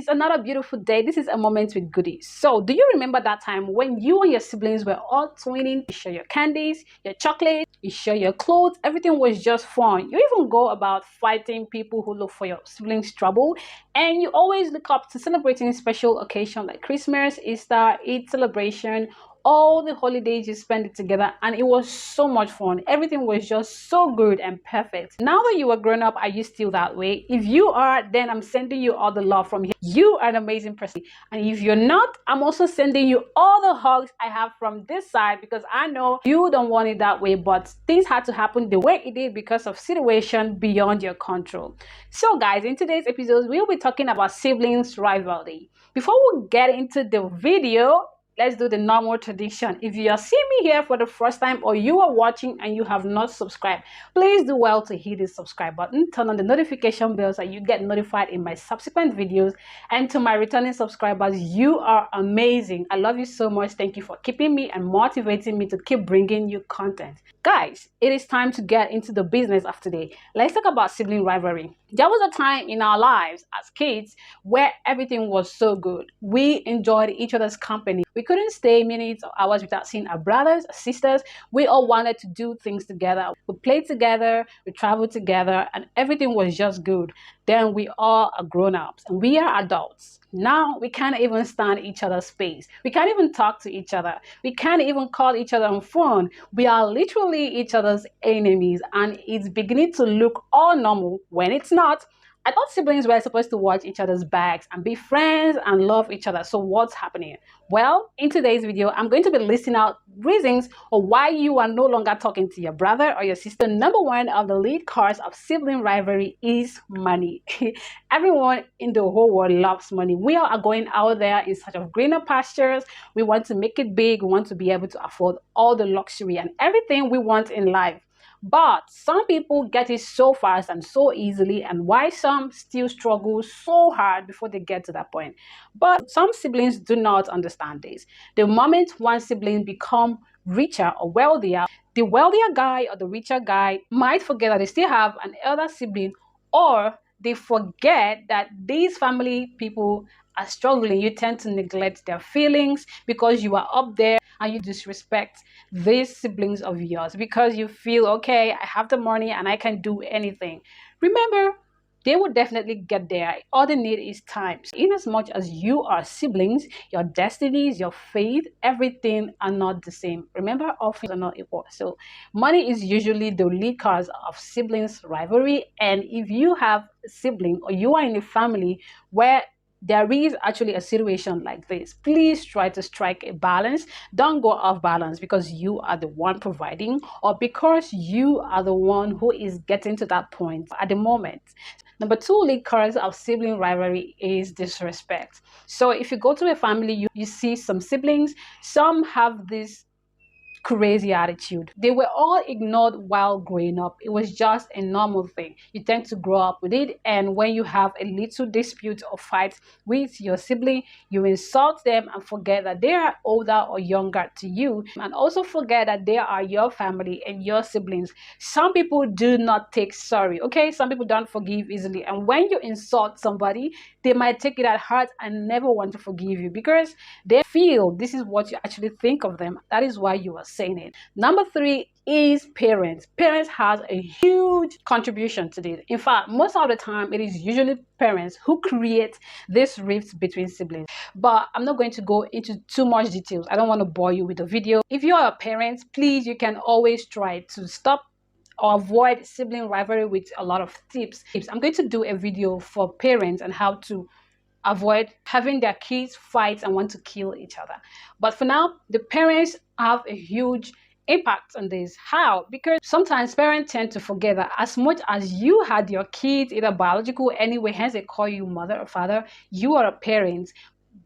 it's another beautiful day. This is a moment with goodies. So do you remember that time when you and your siblings were all twinning? You share your candies, your chocolates, you share your clothes. Everything was just fun. You even go about fighting people who look for your siblings trouble, and you always look up to celebrating special occasions like Christmas, Easter, Eid celebration, all the holidays. You spend it together, and it was so much fun. Everything was just so good and perfect. Now that you are grown up, are you still that way? If you are, then I'm sending you all the love from here. You are an amazing person. And if you're not, I'm also sending you all the hugs I have from this side, because I know you don't want it that way, but things had to happen the way it did because of situation beyond your control. So guys, in today's episode, we'll be talking about siblings rivalry. Before we get into the video, let's do the normal tradition. If you are seeing me here for the first time, or you are watching and you have not subscribed, please do well to hit the subscribe button, turn on the notification bell so you get notified in my subsequent videos. And to my returning subscribers, you are amazing. I love you so much. Thank you for keeping me and motivating me to keep bringing you content. Guys, it is time to get into the business of today. Let's talk about sibling rivalry. There was a time in our lives as kids where everything was so good. We enjoyed each other's company. We couldn't stay minutes or hours without seeing our brothers, sisters. We all wanted to do things together. We played together, we traveled together, and everything was just good. Then we all are grown-ups and we are adults. Now we can't even stand each other's space. We can't even talk to each other. We can't even call each other on phone. We are literally each other's enemies, and it's beginning to look all normal when it's not. I thought siblings were supposed to watch each other's backs and be friends and love each other. So what's happening? Well, in today's video, I'm going to be listing out reasons of why you are no longer talking to your brother or your sister. Number one of the lead cause of sibling rivalry is money. Everyone in the whole world loves money. We all are going out there in search of greener pastures. We want to make it big. We want to be able to afford all the luxury and everything we want in life. But some people get it so fast and so easily, and why some still struggle so hard before they get to that point. But some siblings do not understand this. The moment one sibling become richer or wealthier, the wealthier guy or the richer guy might forget that they still have an elder sibling, or they forget that these family people are struggling. You tend to neglect their feelings because you are up there, and you disrespect these siblings of yours because you feel, okay, I have the money and I can do anything. Remember, they will definitely get there. All they need is time. In as much as you are siblings, your destinies, your faith, everything are not the same. Remember, all things are not equal. So money is usually the lead cause of siblings rivalry. And if you have a sibling or you are in a family where there is actually a situation like this, please try to strike a balance. Don't go off balance because you are the one providing, or because you are the one who is getting to that point at the moment. Number two lead cause of sibling rivalry is disrespect. So if you go to a family, you see some siblings, some have this crazy attitude. They were all ignored while growing up. It was just a normal thing. You tend to grow up with it, and when you have a little dispute or fight with your sibling, you insult them and forget that they are older or younger to you, and also forget that they are your family and your siblings. Some people do not take sorry, okay? Some people don't forgive easily, and when you insult somebody, they might take it at heart and never want to forgive you because they feel this is what you actually think of them. That is why you are saying it. Number three is parents. Parents has a huge contribution to this. In fact, most of the time, it is usually parents who create this rift between siblings. But I'm not going to go into too much details. I don't want to bore you with the video. If you are a parent, please, you can always try to stop or avoid sibling rivalry with a lot of tips. I'm going to do a video for parents and how to avoid having their kids fight and want to kill each other. But for now, the parents have a huge impact on this. How? Because sometimes parents tend to forget that as much as you had your kids, either biological anyway, hence they call you mother or father, you are a parent,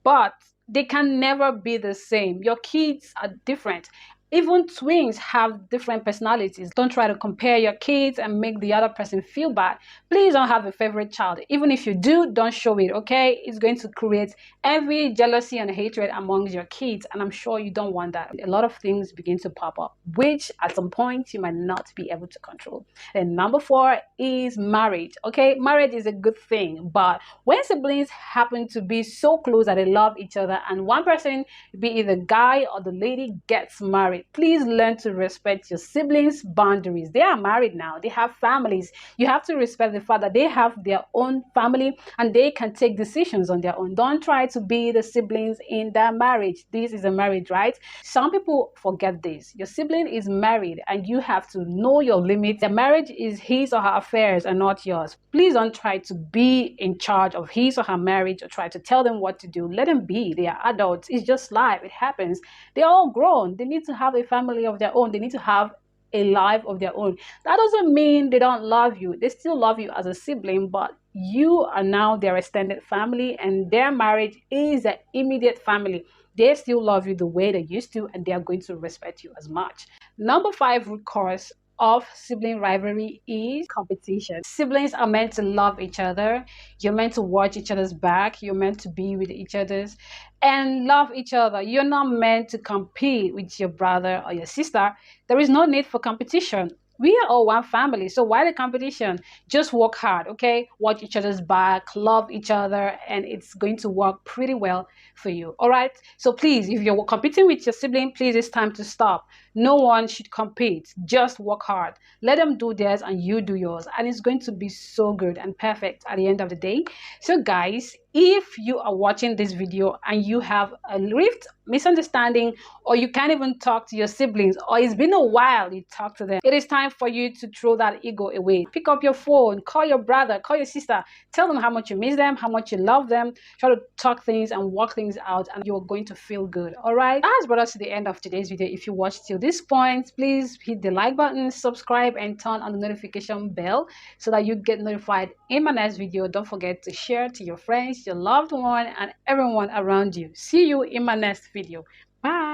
but they can never be the same. Your kids are different. Even twins have different personalities. Don't try to compare your kids and make the other person feel bad. Please don't have a favorite child. Even if you do, don't show it, okay? It's going to create envy, jealousy, and hatred amongst your kids, and I'm sure you don't want that. A lot of things begin to pop up, which at some point you might not be able to control. And number 4 is marriage, okay? Marriage is a good thing, but when siblings happen to be so close that they love each other and one person, be it the guy or the lady, gets married, please learn to respect your siblings' boundaries. They are married now, they have families. You have to respect the fact that they have their own family and they can take decisions on their own. Don't try to be the siblings in that marriage. This is a marriage, right? Some people forget this. Your sibling is married and you have to know your limits. The marriage is his or her affairs and not yours. Please don't try to be in charge of his or her marriage or try to tell them what to do. Let them be. They are adults. It's just life. It happens. They're all grown. They need to have a family of their own. They need to have a life of their own. That doesn't mean they don't love you. They still love you as a sibling, but you are now their extended family and their marriage is an immediate family. They still love you the way they used to and they are going to respect you as much. Number 5 root cause of sibling rivalry is competition. Siblings are meant to love each other. You're meant to watch each other's back. You're meant to be with each other's and love each other. You're not meant to compete with your brother or your sister. There is no need for competition. We are all one family, so why the competition? Just work hard, okay? Watch each other's back, love each other, and it's going to work pretty well for you. All right, so please, if you're competing with your sibling, please, it's time to stop. No one should compete. Just work hard. Let them do theirs and you do yours, and it's going to be so good and perfect at the end of the day. So guys, if you are watching this video and you have a rift, misunderstanding, or you can't even talk to your siblings, or it's been a while you talk to them, it is time for you to throw that ego away. Pick up your phone, call your brother, call your sister, tell them how much you miss them, how much you love them. Try to talk things and work things out, and you're going to feel good. All right, that has brought us to the end of today's video. If you watched till this point, please hit the like button, subscribe, and turn on the notification bell so that you get notified in my next video. Don't forget to share to your friends, your loved one, and everyone around you. See you in my next video. Bye.